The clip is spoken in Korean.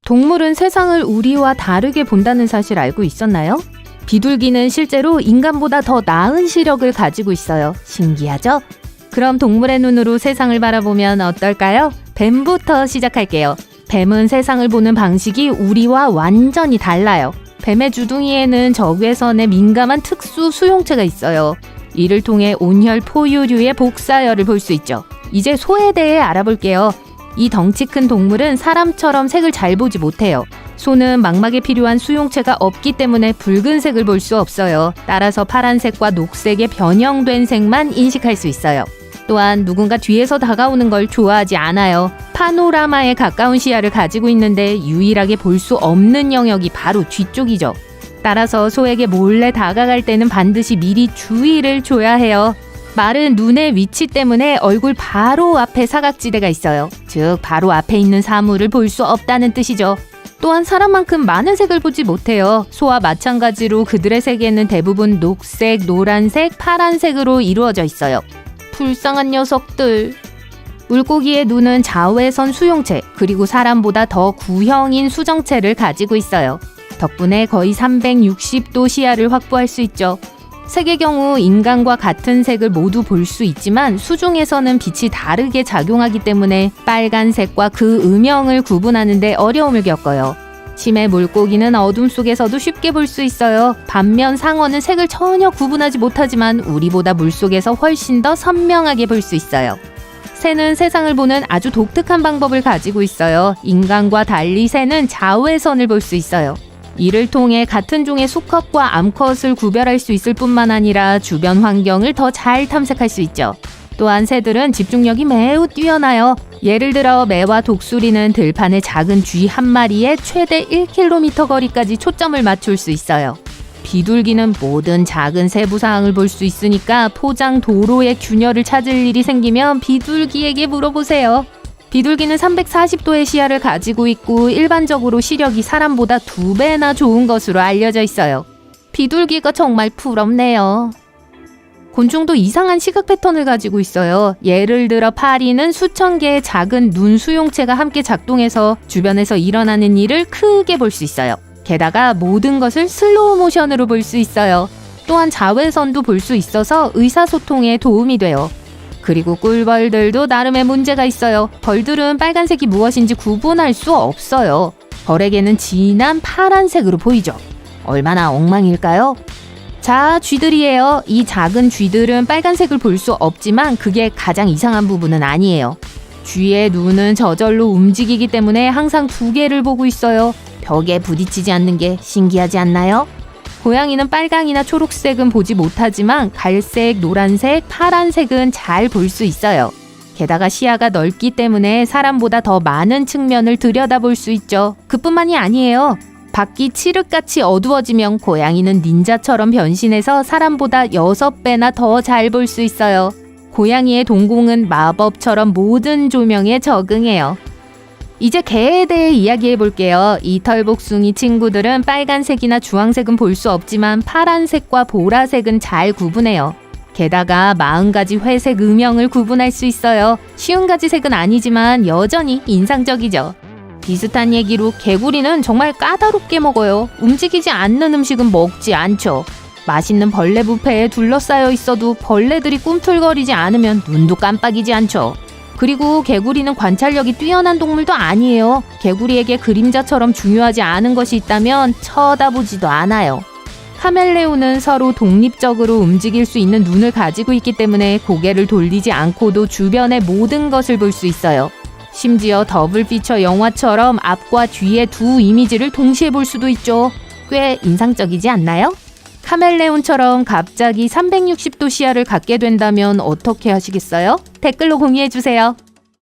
동물은 세상을 우리와 다르게 본다는 사실 알고 있었나요? 비둘기는 실제로 인간보다 더 나은 시력을 가지고 있어요. 신기하죠? 그럼 동물의 눈으로 세상을 바라보면 어떨까요? 뱀부터 시작할게요. 뱀은 세상을 보는 방식이 우리와 완전히 달라요. 뱀의 주둥이에는 적외선에 민감한 특수 수용체가 있어요. 이를 통해 온혈 포유류의 복사열을 볼 수 있죠. 이제 소에 대해 알아볼게요. 이 덩치 큰 동물은 사람처럼 색을 잘 보지 못해요. 소는 망막에 필요한 수용체가 없기 때문에 붉은색을 볼 수 없어요. 따라서 파란색과 녹색의 변형된 색만 인식할 수 있어요. 또한 누군가 뒤에서 다가오는 걸 좋아하지 않아요. 파노라마에 가까운 시야를 가지고 있는데 유일하게 볼 수 없는 영역이 바로 뒤쪽이죠. 따라서 소에게 몰래 다가갈 때는 반드시 미리 주의를 줘야 해요. 말은 눈의 위치 때문에 얼굴 바로 앞에 사각지대가 있어요. 즉 바로 앞에 있는 사물을 볼 수 없다는 뜻이죠. 또한 사람만큼 많은 색을 보지 못해요. 소와 마찬가지로 그들의 세계는 대부분 녹색, 노란색, 파란색으로 이루어져 있어요. 불쌍한 녀석들. 물고기의 눈은 자외선 수용체, 그리고 사람보다 더 구형인 수정체를 가지고 있어요. 덕분에 거의 360도 시야를 확보할 수 있죠. 색의 경우 인간과 같은 색을 모두 볼 수 있지만 수중에서는 빛이 다르게 작용하기 때문에 빨간색과 그 음영을 구분하는 데 어려움을 겪어요. 심해 물고기는 어둠 속에서도 쉽게 볼 수 있어요. 반면 상어는 색을 전혀 구분하지 못하지만 우리보다 물속에서 훨씬 더 선명하게 볼 수 있어요. 새는 세상을 보는 아주 독특한 방법을 가지고 있어요. 인간과 달리 새는 자외선을 볼 수 있어요. 이를 통해 같은 종의 수컷과 암컷을 구별할 수 있을 뿐만 아니라 주변 환경을 더 잘 탐색할 수 있죠. 또한 새들은 집중력이 매우 뛰어나요. 예를 들어 매와 독수리는 들판의 작은 쥐 한 마리에 최대 1km 거리까지 초점을 맞출 수 있어요. 비둘기는 모든 작은 세부 사항을 볼 수 있으니까 포장 도로의 균열을 찾을 일이 생기면 비둘기에게 물어보세요. 비둘기는 340도의 시야를 가지고 있고 일반적으로 시력이 사람보다 2배나 좋은 것으로 알려져 있어요. 비둘기가 정말 부럽네요. 곤충도 이상한 시각 패턴을 가지고 있어요. 예를 들어 파리는 수천 개의 작은 눈 수용체가 함께 작동해서 주변에서 일어나는 일을 크게 볼 수 있어요. 게다가 모든 것을 슬로우 모션으로 볼 수 있어요. 또한 자외선도 볼 수 있어서 의사소통에 도움이 돼요. 그리고 꿀벌들도 나름의 문제가 있어요. 벌들은 빨간색이 무엇인지 구분할 수 없어요. 벌에게는 진한 파란색으로 보이죠. 얼마나 엉망일까요? 자, 쥐들이에요. 이 작은 쥐들은 빨간색을 볼 수 없지만 그게 가장 이상한 부분은 아니에요. 쥐의 눈은 저절로 움직이기 때문에 항상 2개를 보고 있어요. 벽에 부딪히지 않는 게 신기하지 않나요? 고양이는 빨강이나 초록색은 보지 못하지만 갈색, 노란색, 파란색은 잘 볼 수 있어요. 게다가 시야가 넓기 때문에 사람보다 더 많은 측면을 들여다볼 수 있죠. 그뿐만이 아니에요. 밖이 칠흑같이 어두워지면 고양이는 닌자처럼 변신해서 사람보다 6배나 더 잘 볼 수 있어요. 고양이의 동공은 마법처럼 모든 조명에 적응해요. 이제 개에 대해 이야기해 볼게요. 이 털복숭이 친구들은 빨간색이나 주황색은 볼 수 없지만 파란색과 보라색은 잘 구분해요. 게다가 40가지 회색 음영을 구분할 수 있어요. 쉬운 가지 색은 아니지만 여전히 인상적이죠. 비슷한 얘기로 개구리는 정말 까다롭게 먹어요. 움직이지 않는 음식은 먹지 않죠. 맛있는 벌레 뷔페에 둘러싸여 있어도 벌레들이 꿈틀거리지 않으면 눈도 깜빡이지 않죠. 그리고 개구리는 관찰력이 뛰어난 동물도 아니에요. 개구리에게 그림자처럼 중요하지 않은 것이 있다면 쳐다보지도 않아요. 카멜레온은 서로 독립적으로 움직일 수 있는 눈을 가지고 있기 때문에 고개를 돌리지 않고도 주변의 모든 것을 볼 수 있어요. 심지어 더블 피처 영화처럼 앞과 뒤의 2 이미지를 동시에 볼 수도 있죠. 꽤 인상적이지 않나요? 카멜레온처럼 갑자기 360도 시야를 갖게 된다면 어떻게 하시겠어요? 댓글로 공유해주세요.